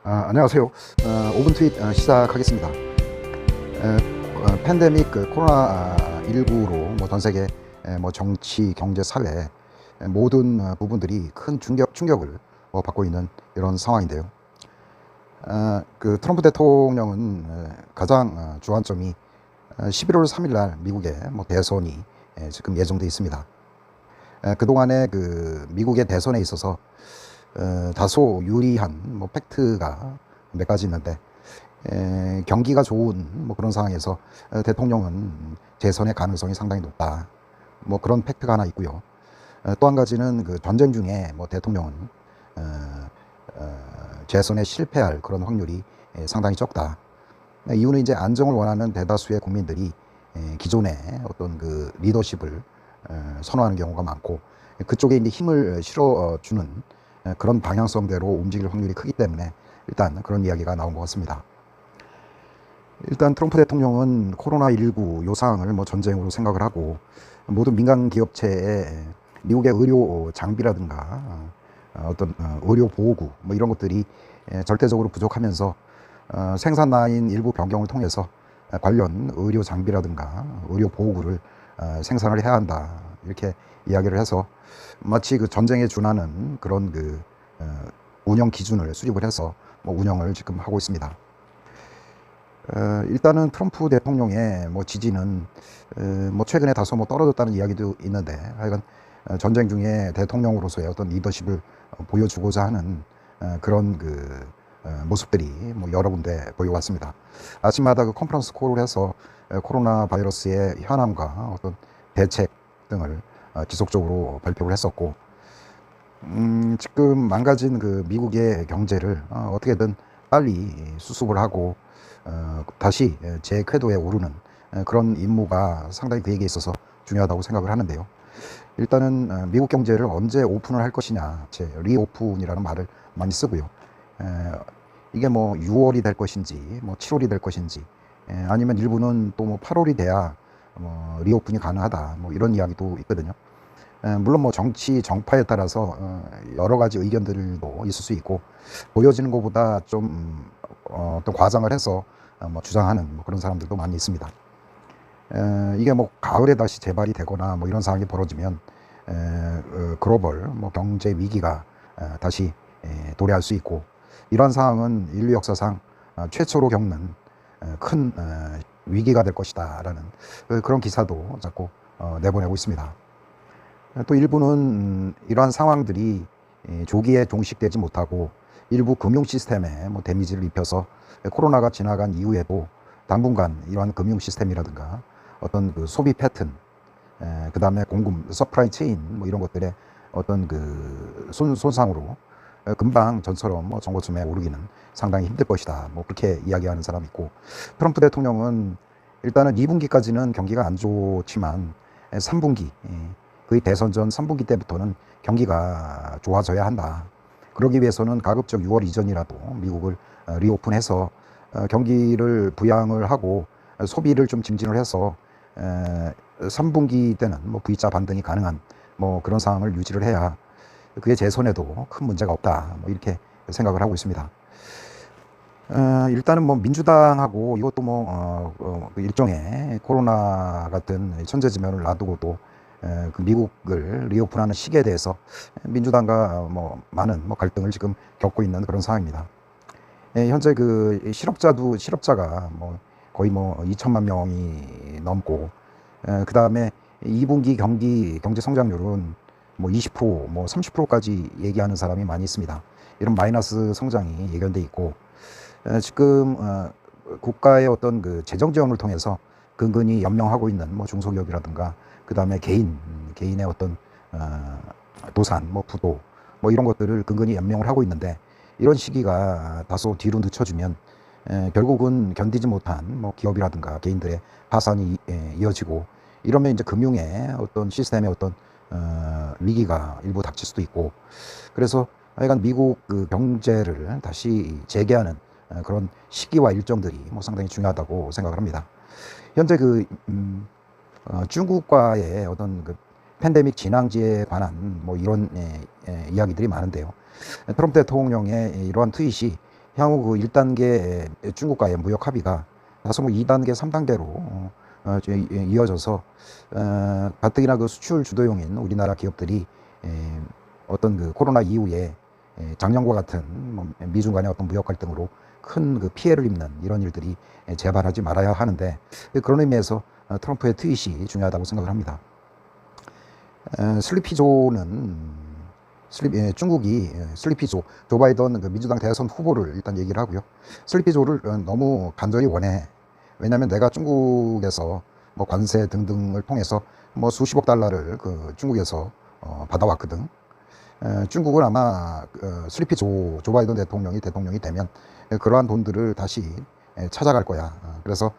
안녕하세요. 5분 트윗 시작하겠습니다. 팬데믹 코로나 19로 뭐 전 세계 뭐 정치, 경제, 사회 모든 부분들이 큰 충격을 받고 있는 이런 상황인데요. 트럼프 대통령은 가장 주안점이 11월 3일 날 미국의 뭐 대선이 지금 예정돼 있습니다. 그동안에 미국의 대선에 있어서 다소 유리한 뭐 팩트가 몇 가지 있는데, 경기가 좋은 뭐 그런 상황에서 대통령은 재선의 가능성이 상당히 높다, 뭐 그런 팩트가 하나 있고요. 또 한 가지는 전쟁 중에 뭐 대통령은 재선에 실패할 그런 확률이 상당히 적다. 이유는 이제 안정을 원하는 대다수의 국민들이 기존의 어떤 리더십을 선호하는 경우가 많고, 그쪽에 이제 힘을 실어주는 그런 방향성대로 움직일 확률이 크기 때문에 일단 그런 이야기가 나온 것 같습니다. 일단 트럼프 대통령은 코로나19 요 상황을 뭐 전쟁으로 생각을 하고, 모든 민간 기업체에 미국의 의료 장비라든가 어떤 의료 보호구 뭐 이런 것들이 절대적으로 부족하면서 생산 라인 일부 변경을 통해서 관련 의료 장비라든가 의료 보호구를 생산을 해야 한다, 이렇게 이야기를 해서 마치 전쟁에 준하는 그런 운영 기준을 수립을 해서 뭐 운영을 지금 하고 있습니다. 일단은 트럼프 대통령의 뭐 지지는 뭐 최근에 다소 뭐 떨어졌다는 이야기도 있는데, 하여간 전쟁 중에 대통령으로서의 어떤 리더십을 보여주고자 하는 그런 모습들이 뭐 여러 군데 보여왔습니다. 아침마다 컨퍼런스 콜을 해서 코로나 바이러스의 현황과 어떤 대책 등을 지속적으로 발표를 했었고, 지금 망가진 미국의 경제를 어떻게든 빨리 수습을 하고 다시 제 궤도에 오르는 그런 임무가 상당히 그에게 있어서 중요하다고 생각을 하는데요. 일단은 미국 경제를 언제 오픈을 할 것이냐, 제 리오픈이라는 말을 많이 쓰고요. 이게 뭐 6월이 될 것인지 뭐 7월이 될 것인지, 아니면 일부는 또 뭐 8월이 돼야 뭐 리오픈이 가능하다, 뭐 이런 이야기도 있거든요. 물론 뭐 정치 정파에 따라서 여러 가지 의견들도 있을 수 있고, 보여지는 것보다 좀 어떤 과장을 해서 뭐 주장하는 뭐 그런 사람들도 많이 있습니다. 이게 뭐 가을에 다시 재발이 되거나 뭐 이런 상황이 벌어지면 글로벌 뭐 경제 위기가 다시 도래할 수 있고, 이러한 상황은 인류 역사상 최초로 겪는 큰 위기가 될 것이다라는 그런 기사도 자꾸 내보내고 있습니다. 또 일부는 이러한 상황들이 조기에 종식되지 못하고 일부 금융 시스템에 뭐 데미지를 입혀서 코로나가 지나간 이후에도 당분간 이러한 금융 시스템이라든가 어떤 소비 패턴, 그 다음에 공급, 서프라이 체인 뭐 이런 것들의 어떤 손상으로 금방 전처럼 뭐 정고점에 오르기는 상당히 힘들 것이다, 뭐 그렇게 이야기하는 사람이 있고, 트럼프 대통령은 일단은 2분기까지는 경기가 안 좋지만 3분기, 거의 대선 전 3분기 때부터는 경기가 좋아져야 한다. 그러기 위해서는 가급적 6월 이전이라도 미국을 리오픈해서 경기를 부양을 하고 소비를 좀 증진을 해서 3분기 때는 뭐 V자 반등이 가능한 뭐 그런 상황을 유지를 해야 그의 재선에도 큰 문제가 없다, 뭐 이렇게 생각을 하고 있습니다. 일단은 뭐 민주당하고 이것도 뭐 일종의 코로나 같은 천재지변을 놔두고도 미국을 리오픈하는 시기에 대해서 민주당과 뭐 많은 뭐 갈등을 지금 겪고 있는 그런 상황입니다. 현재 실업자가 뭐 거의 뭐 2천만 명이 넘고, 그 다음에 2분기 경제 성장률은 뭐 20%, 뭐 30%까지 얘기하는 사람이 많이 있습니다. 이런 마이너스 성장이 예견돼 있고, 지금 국가의 어떤 재정 지원을 통해서 근근히 연명하고 있는 뭐 중소기업이라든가, 그 다음에 개인의 어떤 도산, 뭐 부도, 뭐 이런 것들을 근근히 연명을 하고 있는데, 이런 시기가 다소 뒤로 늦춰지면 결국은 견디지 못한 뭐 기업이라든가 개인들의 파산이 이어지고, 이러면 이제 금융의 어떤 시스템의 어떤 위기가 일부 닥칠 수도 있고, 그래서 하여간 미국 경제를 다시 재개하는 그런 시기와 일정들이 뭐 상당히 중요하다고 생각을 합니다. 현재 중국과의 어떤 팬데믹 진앙지에 관한 뭐 이런 이야기들이 많은데요. 트럼프 대통령의 이러한 트윗이 향후 그 1단계 중국과의 무역 합의가 다소 뭐 2단계, 3단계로 이어져서 가뜩이나 그 수출 주도용인 우리나라 기업들이 어떤 그 코로나 이후에 작년과 같은 뭐 미중 간의 어떤 무역 갈등으로 큰 그 피해를 입는 이런 일들이 재발하지 말아야 하는데, 그런 의미에서 트럼프의 트윗이 중요하다고 생각을 합니다. 중국이 슬리피조, 조 바이든 그 민주당 대선 후보를 일단 얘기를 하고요. 슬리피조를 너무 간절히 원해. 왜냐하면 내가 중국에서 뭐 관세 등등을 통해서 뭐 수십억 달러를 그 중국에서 받아왔거든. 중국은 아마 슬리피조, 조 바이든 대통령이 되면 그러한 돈들을 다시 찾아갈 거야. 그래서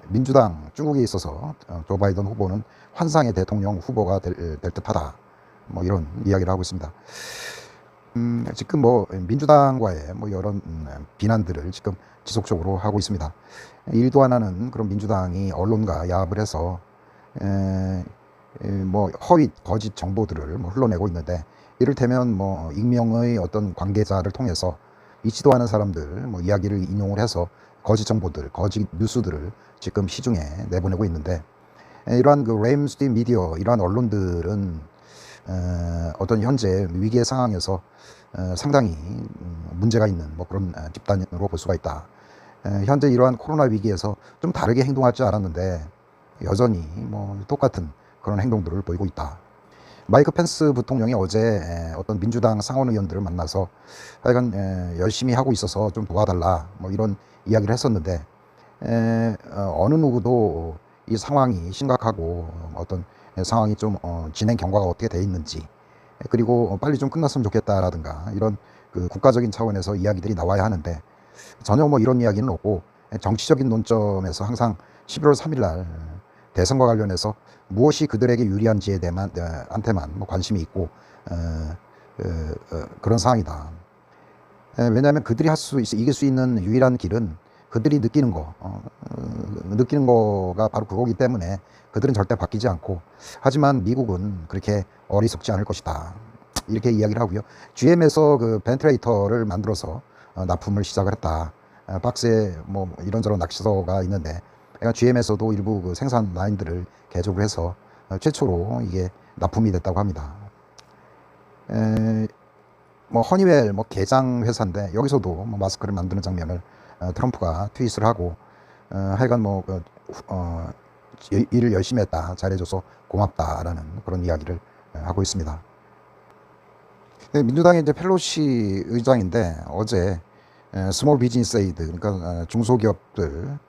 민주당, 중국에 있어서 조 바이든 후보는 환상의 대통령 후보가 될 듯하다. 뭐 이런 이야기를 하고 있습니다. 지금 뭐 민주당과의 뭐 여러 비난들을 지금 지속적으로 하고 있습니다. 일도 안 하는 그런 민주당이 언론과 야합을 해서 뭐 허위 거짓 정보들을 뭐 흘러내고 있는데, 이를테면 뭐 익명의 어떤 관계자를 통해서 있지도 않은 사람들 뭐 이야기를 인용을 해서 거짓 정보들, 거짓 뉴스들을 지금 시중에 내보내고 있는데, 이러한 그 레임스트림 미디어, 이러한 언론들은 어떤 현재 위기의 상황에서 상당히 문제가 있는 뭐 그런 집단으로 볼 수가 있다. 현재 이러한 코로나 위기에서 좀 다르게 행동할 줄 알았는데 여전히 뭐 똑같은 그런 행동들을 보이고 있다. 마이크 펜스 부통령이 어제 어떤 민주당 상원 의원들을 만나서 하여간 열심히 하고 있어서 좀 도와달라 뭐 이런 이야기를 했었는데, 어느 누구도 이 상황이 심각하고 어떤 상황이 좀 진행 경과가 어떻게 돼 있는지, 그리고 빨리 좀 끝났으면 좋겠다라든가 이런 그 국가적인 차원에서 이야기들이 나와야 하는데 전혀 뭐 이런 이야기는 없고, 정치적인 논점에서 항상 11월 3일 날 대선과 관련해서 무엇이 그들에게 유리한지에 대한 한테만 뭐 관심이 있고 그런 상황이다. 왜냐하면 그들이 이길 수 있는 유일한 길은 그들이 느끼는 느끼는 거가 바로 그거기 때문에 그들은 절대 바뀌지 않고, 하지만 미국은 그렇게 어리석지 않을 것이다. 이렇게 이야기를 하고요. GM에서 그 벤틀레이터를 만들어서 납품을 시작을 했다. 박스에 뭐 이런저런 낚시서가 있는데, 그러니까 GM에서도 일부 그 생산 라인들을 개조를 해서 최초로 이게 납품이 됐다고 합니다. 뭐 허니웰 뭐 개장 회사인데 여기서도 뭐 마스크를 만드는 장면을 트럼프가 트윗을 하고 하여간 뭐 일을 열심히 했다, 잘해줘서 고맙다라는 그런 이야기를 하고 있습니다. 민주당의 이제 펠로시 의장인데 어제 스몰 비즈니스 에이드, 그러니까 중소기업들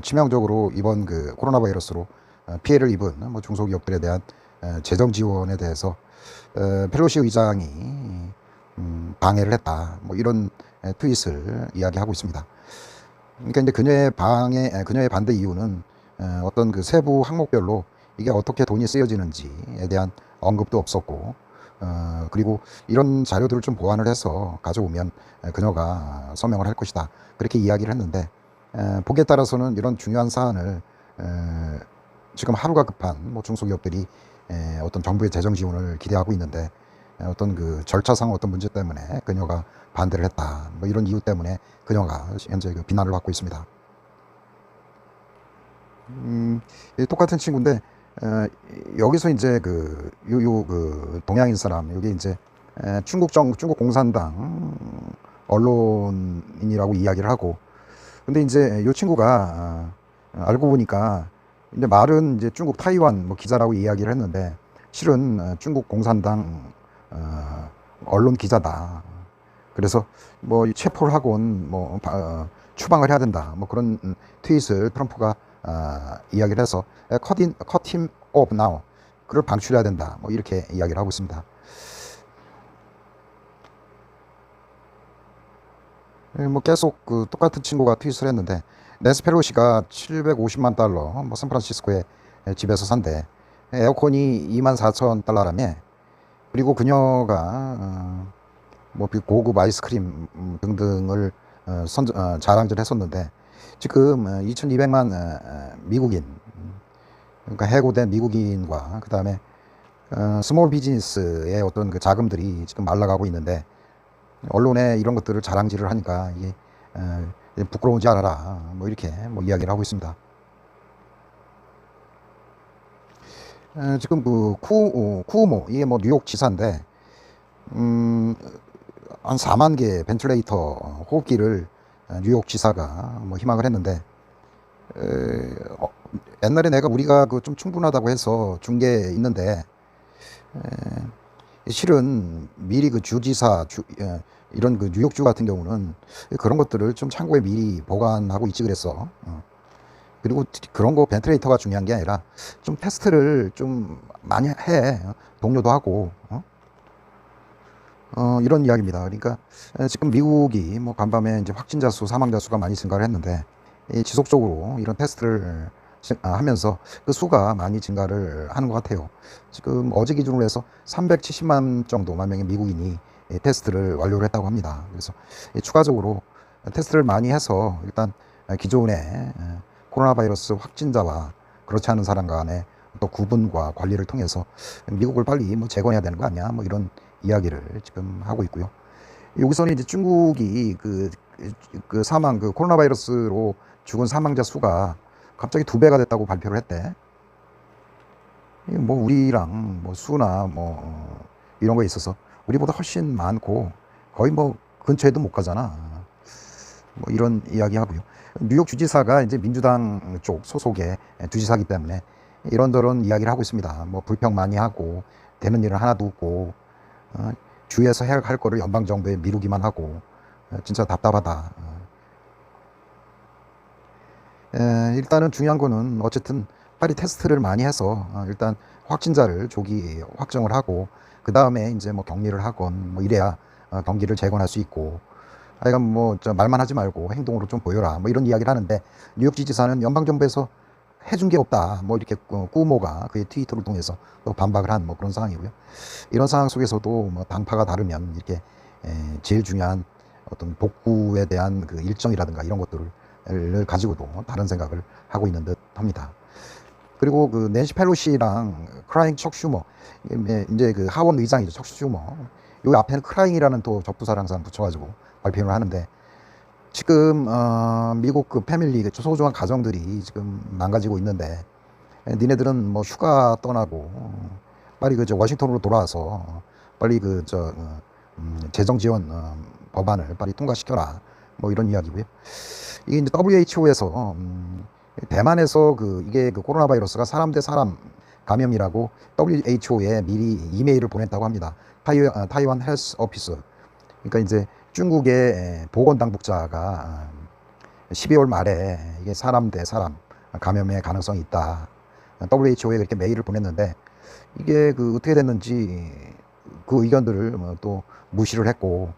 치명적으로 이번 그 코로나 바이러스로 피해를 입은 뭐 중소기업들에 대한 재정 지원에 대해서 펠로시 의장이 방해를 했다, 뭐 이런 트윗을 이야기하고 있습니다. 그러니까 이제 그녀의 반대 이유는 어떤 그 세부 항목별로 이게 어떻게 돈이 쓰여지는지에 대한 언급도 없었고, 그리고 이런 자료들을 좀 보완을 해서 가져오면 그녀가 서명을 할 것이다, 그렇게 이야기를 했는데, 보기에 따라서는 이런 중요한 사안을 지금 하루가 급한 뭐 중소기업들이 어떤 정부의 재정 지원을 기대하고 있는데 어떤 그 절차상 어떤 문제 때문에 그녀가 반대를 했다, 뭐 이런 이유 때문에 그녀가 현재 그 비난을 받고 있습니다. 똑같은 친구인데 여기서 이제 그 동양인 사람, 여기 이제 중국 공산당 언론인이라고 이야기를 하고, 근데 이제 이 친구가 알고 보니까 이제 말은 이제 중국 타이완 뭐 기자라고 이야기를 했는데 실은 중국 공산당 언론 기자다. 그래서 뭐 체포를 하곤 뭐 추방을 해야 된다, 뭐 그런 트윗을 트럼프가 이야기를 해서 cut him off now, 그를 방출해야 된다, 뭐 이렇게 이야기를 하고 있습니다. 뭐 계속 그 똑같은 친구가 트윗을 했는데, 낸시 펠로시가 750만 달러 뭐 샌프란시스코에 집에서 산대. 에어컨이 24,000달러라며. 그리고 그녀가 뭐 고급 아이스크림 등등을 자랑질 했었는데, 지금 2,200만 미국인, 그러니까 해고된 미국인과 그 다음에 스몰 비즈니스의 어떤 그 자금들이 지금 말라가고 있는데, 언론에 이런 것들을 자랑질을 하니까 이게 부끄러운지 알아라, 뭐 이렇게 뭐 이야기를 하고 있습니다. 지금 그 쿠오모 이게 뭐 뉴욕 지사인데 음, 한 4만 개 벤틀레이터 호흡기를 뉴욕 지사가 뭐 희망을 했는데 어, 옛날에 우리가 그 좀 충분하다고 해서 준 게 있는데 실은 미리 그 주지사 이런 그 뉴욕주 같은 경우는 그런 것들을 좀 창고에 미리 보관하고 있지 그랬어. 그리고 그런 거 벤틀레이터가 중요한 게 아니라 좀 테스트를 좀 많이 해. 동료도 하고. 이런 이야기입니다. 그러니까 지금 미국이 뭐 간밤에 이제 확진자 수, 사망자 수가 많이 증가를 했는데 지속적으로 이런 테스트를 하면서 그 수가 많이 증가를 하는 것 같아요. 지금 어제 기준으로 해서 370만 정도만 명의 미국인이 테스트를 완료를 했다고 합니다. 그래서 추가적으로 테스트를 많이 해서 일단 기존의 코로나 바이러스 확진자와 그렇지 않은 사람 간의 또 구분과 관리를 통해서 미국을 빨리 뭐 재건해야 되는 거 아니야? 뭐 이런 이야기를 지금 하고 있고요. 여기서는 이제 중국이 그 사망, 그 코로나 바이러스로 죽은 사망자 수가 갑자기 2배가 됐다고 발표를 했대. 뭐 우리랑 뭐 수나 뭐 이런 거에 있어서 우리보다 훨씬 많고 거의 뭐 근처에도 못 가잖아. 뭐 이런 이야기 하고요. 뉴욕 주지사가 이제 민주당 쪽 소속의 주지사이기 때문에 이런저런 이야기를 하고 있습니다. 뭐 불평 많이 하고 되는 일은 하나도 없고 주에서 해야 할 거를 연방 정부에 미루기만 하고 진짜 답답하다. 일단은 중요한 거는 어쨌든 빨리 테스트를 많이 해서 일단 확진자를 조기 확정을 하고 그 다음에 이제 뭐 격리를 하건 뭐 이래야 경기를 재건할 수 있고 하여간 뭐 말만 하지 말고 행동으로 좀 보여라 뭐 이런 이야기를 하는데 뉴욕 지지사는 연방 정부에서 해준 게 없다 뭐 이렇게 꾸모가 그의 트위터를 통해서 또 반박을 한 뭐 그런 상황이고요. 이런 상황 속에서도 뭐 당파가 다르면 이렇게 제일 중요한 어떤 복구에 대한 그 일정이라든가 이런 것들을 가지고도 다른 생각을 하고 있는 듯 합니다. 그리고 그 낸시 펠로시랑 크라잉 척 슈머 이제 그 하원 의장이죠. 척 슈머 요 앞에는 크라잉이라는 또 적부사를 항상 붙여가지고 발표를 하는데 지금 미국 그 패밀리 소중한 가정들이 지금 망가지고 있는데 니네들은 뭐 휴가 떠나고 빨리 그 워싱턴으로 돌아와서 빨리 재정 지원 법안을 빨리 통과시켜라 뭐 이런 이야기고요. 이게 이제 WHO에서 대만에서 이게 그 코로나 바이러스가 사람 대 사람 감염이라고 WHO에 미리 이메일을 보냈다고 합니다. 타이완 헬스 오피스. 그러니까 이제 중국의 보건당국자가 12월 말에 이게 사람 대 사람 감염의 가능성이 있다. WHO에 그렇게 메일을 보냈는데 이게 어떻게 됐는지 그 의견들을 또 무시를 했고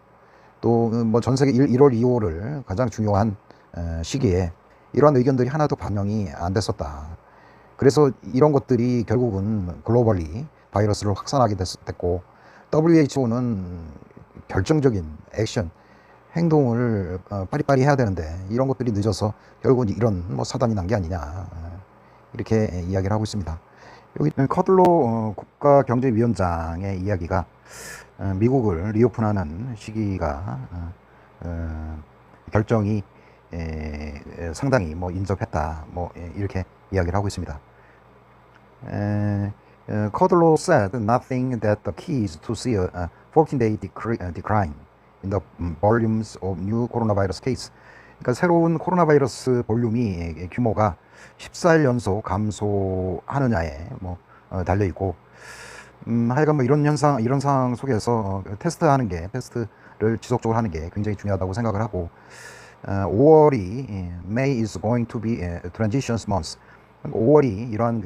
또 뭐 전 세계 1월 2월을 가장 중요한 시기에 이러한 의견들이 하나도 반영이 안 됐었다. 그래서 이런 것들이 결국은 글로벌리 바이러스를 확산하게 됐고 WHO는 결정적인 액션, 행동을 빠리빠리 해야 되는데 이런 것들이 늦어서 결국은 이런 뭐 사단이 난 게 아니냐 이렇게 이야기를 하고 있습니다. 여기 커들로 국가경제위원장의 이야기가 미국을 리오픈하는 시기가 결정이 상당히 뭐 인접했다 뭐 이렇게 이야기를 하고 있습니다. Codlow said nothing that the key is to see a 14-day decline in the volumes of new coronavirus case. 그러니까 새로운 코로나 바이러스 볼륨이 규모가 14일 연속 감소하느냐에 뭐 달려 있고 하여간 뭐 이런 상황 속에서 테스트를 지속적으로 하는 게 굉장히 중요하다고 생각을 하고 5월이 May is going to be a transition month. 5월이 이러한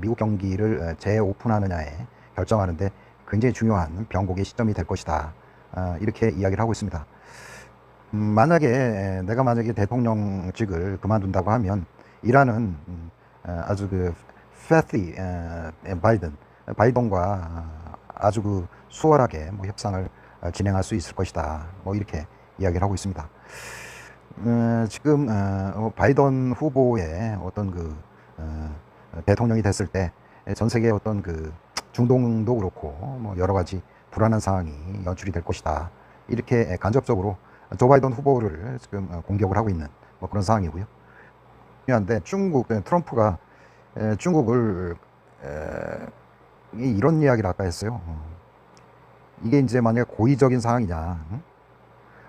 미국 경기를 재오픈하느냐에 결정하는데 굉장히 중요한 변곡의 시점이 될 것이다. 이렇게 이야기를 하고 있습니다. 내가 만약에 대통령직을 그만둔다고 하면 이라는 아주 패티 바이든과 아주 수월하게 뭐 협상을 진행할 수 있을 것이다. 뭐 이렇게 이야기를 하고 있습니다. 지금 바이든 후보의 어떤 대통령이 됐을 때 전 세계 어떤 중동도 그렇고 뭐 여러 가지 불안한 상황이 연출이 될 것이다. 이렇게 간접적으로 조 바이든 후보를 지금 공격을 하고 있는 뭐 그런 상황이고요. 중요한데 중국 트럼프가 중국을 이런 이야기를 아까 했어요. 이게 이제 만약 고의적인 상황이냐,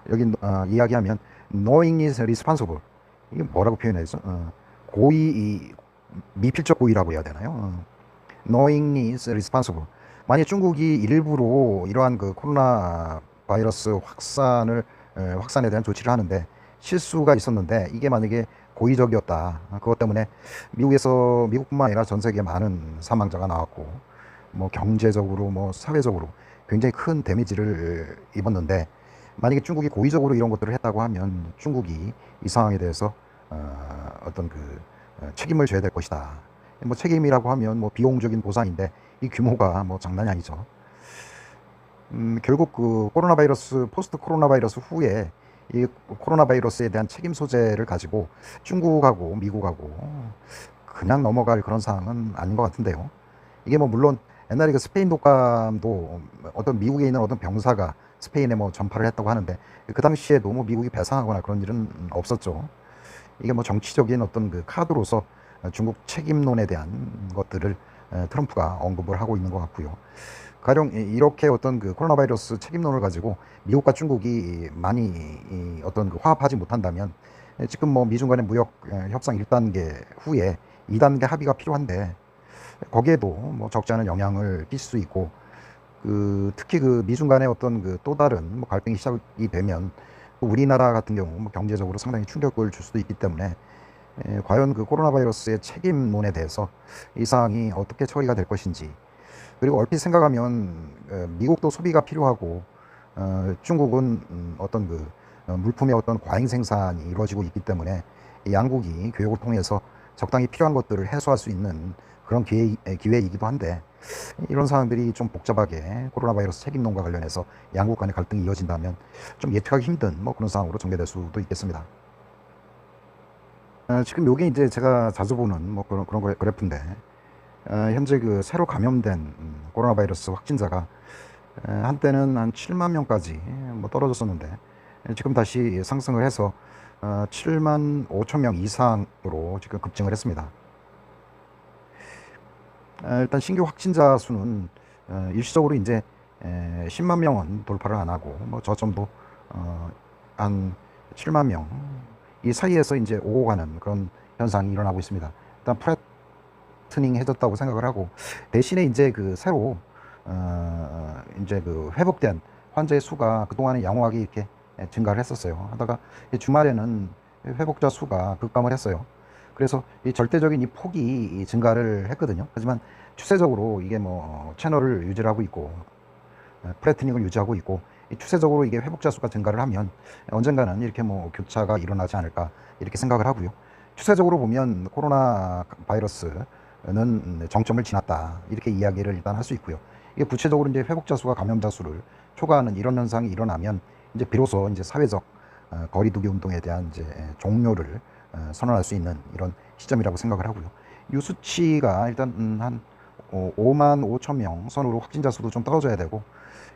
여기 이야기하면 knowing is responsible. 이게 뭐라고 표현해서 고의, 미필적 고의라고 해야 되나요? knowing is responsible. 만약 중국이 일부러 이러한 그 코로나 바이러스 확산에 대한 조치를 하는데 실수가 있었는데 이게 만약에 고의적이었다. 그것 때문에 미국뿐만 아니라 전 세계 많은 사망자가 나왔고 뭐 경제적으로 뭐 사회적으로 굉장히 큰 데미지를 입었는데 만약에 중국이 고의적으로 이런 것들을 했다고 하면 중국이 이 상황에 대해서 어떤 그 책임을 져야 될 것이다. 뭐 책임이라고 하면 뭐 비용적인 보상인데 이 규모가 뭐 장난이 아니죠. 결국 그 코로나 바이러스 포스트 코로나 바이러스 후에 이 코로나 바이러스에 대한 책임 소재를 가지고 중국하고 미국하고 그냥 넘어갈 그런 상황은 아닌 것 같은데요. 이게 뭐 물론 옛날에 그 스페인 독감도 어떤 미국에 있는 어떤 병사가 스페인에 뭐 전파를 했다고 하는데 그 당시에도 뭐 미국이 배상하거나 그런 일은 없었죠. 이게 뭐 정치적인 어떤 그 카드로서 중국 책임론에 대한 것들을 트럼프가 언급을 하고 있는 것 같고요. 가령 이렇게 어떤 그 코로나 바이러스 책임론을 가지고 미국과 중국이 많이 어떤 그 화합하지 못한다면 지금 뭐 미중 간의 무역 협상 1단계 후에 2단계 합의가 필요한데 거기에도 뭐 적지 않은 영향을 끼칠 수 있고 특히 그 미중 간의 어떤 그 또 다른 뭐 갈등이 시작이 되면 우리나라 같은 경우 뭐 경제적으로 상당히 충격을 줄 수도 있기 때문에 과연 그 코로나 바이러스의 책임론에 대해서 이 사항이 어떻게 처리가 될 것인지, 그리고 얼핏 생각하면 미국도 소비가 필요하고 중국은 어떤 그 물품의 어떤 과잉 생산이 이루어지고 있기 때문에 이 양국이 교역을 통해서 적당히 필요한 것들을 해소할 수 있는 그런 기회이기도 한데 이런 상황들이 좀 복잡하게 코로나 바이러스 책임론과 관련해서 양국 간의 갈등이 이어진다면 좀 예측하기 힘든 뭐 그런 상황으로 전개될 수도 있겠습니다. 지금 요게 이제 제가 자주 보는 뭐 그런 그래프인데 현재 그 새로 감염된 코로나 바이러스 확진자가 한때는 한 7만 명까지 뭐 떨어졌었는데 지금 다시 상승을 해서 7만 5천 명 이상으로 지금 급증을 했습니다. 일단 신규 확진자 수는 일시적으로 이제 10만 명은 돌파를 안 하고 뭐 저점도 한 7만 명 이 사이에서 이제 오고 가는 그런 현상이 일어나고 있습니다. 일단 플래트닝해졌다고 생각을 하고 대신에 이제 그 새로 이제 그 회복된 환자의 수가 그동안에 양호하게 이렇게 증가를 했었어요. 하다가 주말에는 회복자 수가 급감을 했어요. 그래서 이 절대적인 이 폭이 증가를 했거든요. 하지만 추세적으로 이게 뭐 채널을 유지를 하고 있고 플래트닝을 유지하고 있고 추세적으로 이게 회복자 수가 증가를 하면 언젠가는 이렇게 뭐 교차가 일어나지 않을까 이렇게 생각을 하고요. 추세적으로 보면 코로나 바이러스는 정점을 지났다 이렇게 이야기를 일단 할 수 있고요. 이게 구체적으로 이제 회복자 수가 감염자 수를 초과하는 이런 현상이 일어나면 이제 비로소 이제 사회적 거리두기 운동에 대한 이제 종료를 선언할 수 있는 이런 시점이라고 생각을 하고요. 이 수치가 일단 한 5만 5천 명 선으로 확진자 수도 좀 떨어져야 되고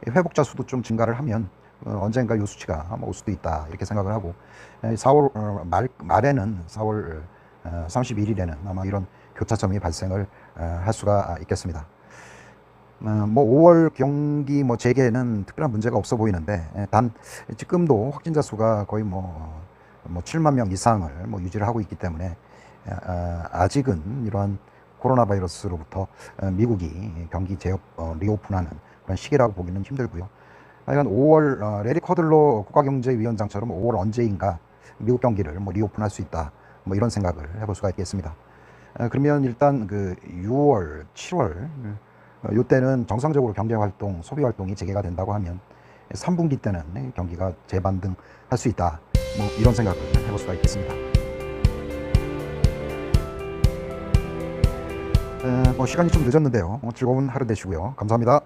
회복자 수도 좀 증가를 하면 언젠가 이 수치가 올 수도 있다 이렇게 생각을 하고 4월 말에는 4월 31일에는 아마 이런 교차점이 발생을 할 수가 있겠습니다. 뭐 5월 경기 뭐 재개는 특별한 문제가 없어 보이는데 단 지금도 확진자 수가 거의 뭐 7만 명 이상을 뭐 유지를 하고 있기 때문에 아직은 이러한 코로나 바이러스로부터 미국이 경기 리오픈하는 그런 시기라고 보기는 힘들고요. 하여간 5월 레리 커들러 국가경제위원장처럼 5월 언제인가 미국 경기를 뭐 리오픈할 수 있다 뭐 이런 생각을 해볼 수가 있겠습니다. 그러면 일단 그 6월, 7월 이때는 정상적으로 경제활동, 소비활동이 재개가 된다고 하면 3분기 때는 경기가 재반등할 수 있다 뭐 이런 생각을 해볼 수가 있겠습니다. 뭐 시간이 좀 늦었는데요. 즐거운 하루 되시고요. 감사합니다.